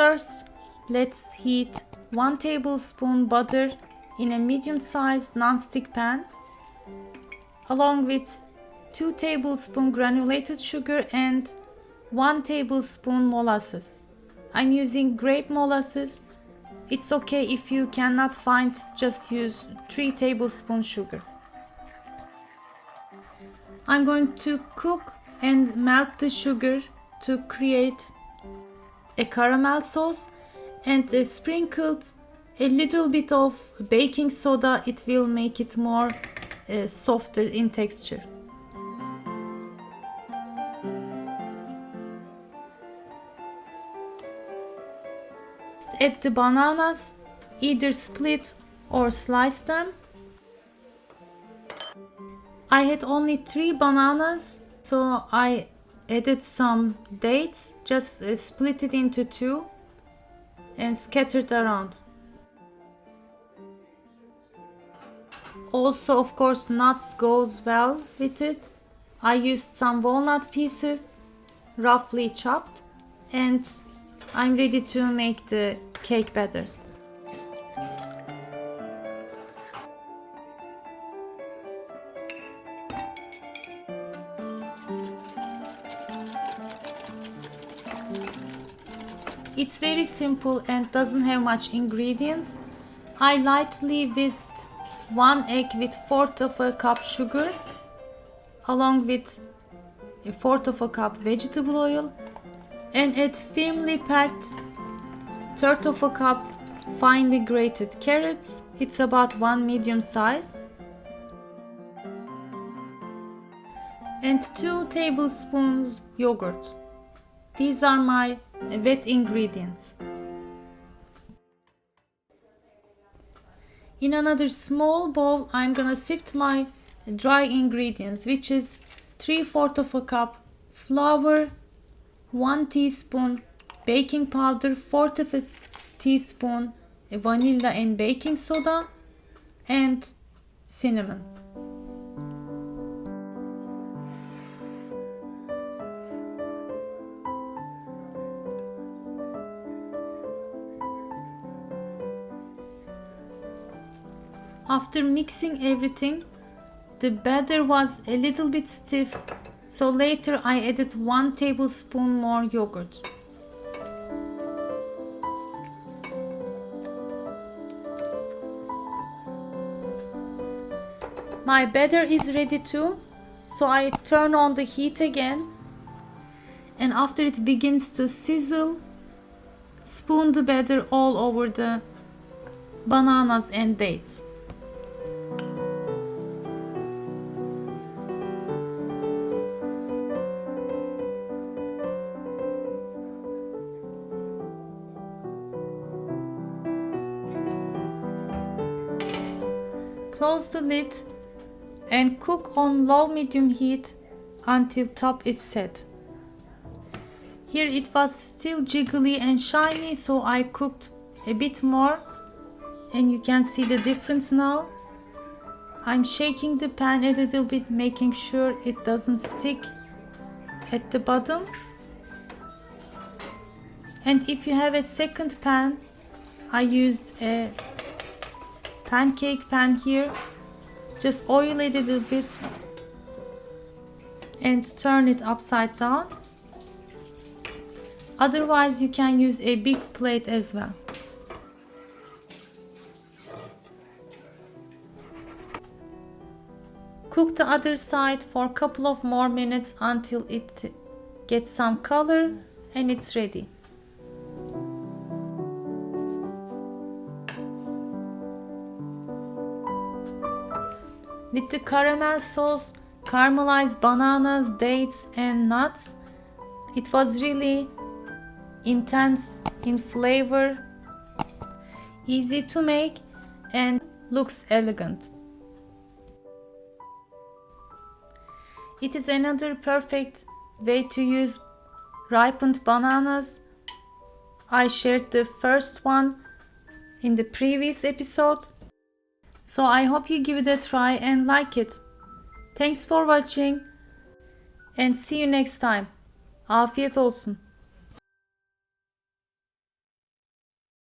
First, let's heat 1 tablespoon butter in a medium-sized non-stick pan, along with 2 tablespoon granulated sugar and 1 tablespoon molasses. I'm using grape molasses. It's okay if you cannot find, just use 3 tablespoon sugar. I'm going to cook and melt the sugar to create a caramel sauce, and sprinkled a little bit of baking soda. It will make it more softer in texture. Add the bananas, either split or slice them. I had only 3 bananas, so I added some dates, just split it into 2 and scattered around. Also, of course, nuts goes well with it. I used some walnut pieces, roughly chopped, and I'm ready to make the cake batter. It's very simple and doesn't have much ingredients. I lightly whisked 1 egg with 1/4 of a cup sugar, along with 1/4 of a cup vegetable oil, and add firmly packed 1/3 of a cup finely grated carrots. It's about 1 medium size, and 2 tablespoons yogurt. These are my wet ingredients. In another small bowl, I'm gonna sift my dry ingredients, which is 3/4 of a cup flour, 1 teaspoon baking powder, 1/4 of a teaspoon vanilla and baking soda, and cinnamon. After mixing everything, the batter was a little bit stiff, so later I added 1 tablespoon more yogurt. My batter is ready too, so I turn on the heat again, and after it begins to sizzle, spoon the batter all over the bananas and dates. Close the lid and cook on low-medium heat until top is set. Here it was still jiggly and shiny, so I cooked a bit more, and you can see the difference now. I'm shaking the pan a little bit, making sure it doesn't stick at the bottom. And if you have a second pan, I used a pancake pan here. Just oil it a little bit and turn it upside down. Otherwise, you can use a big plate as well. Cook the other side for a couple of more minutes until it gets some color, and it's ready. With the caramel sauce, caramelized bananas, dates, and nuts, it was really intense in flavor, easy to make, and looks elegant. It is another perfect way to use ripened bananas. I shared the first one in the previous episode. So I hope you give it a try and like it. Thanks for watching and see you next time. Afiyet olsun.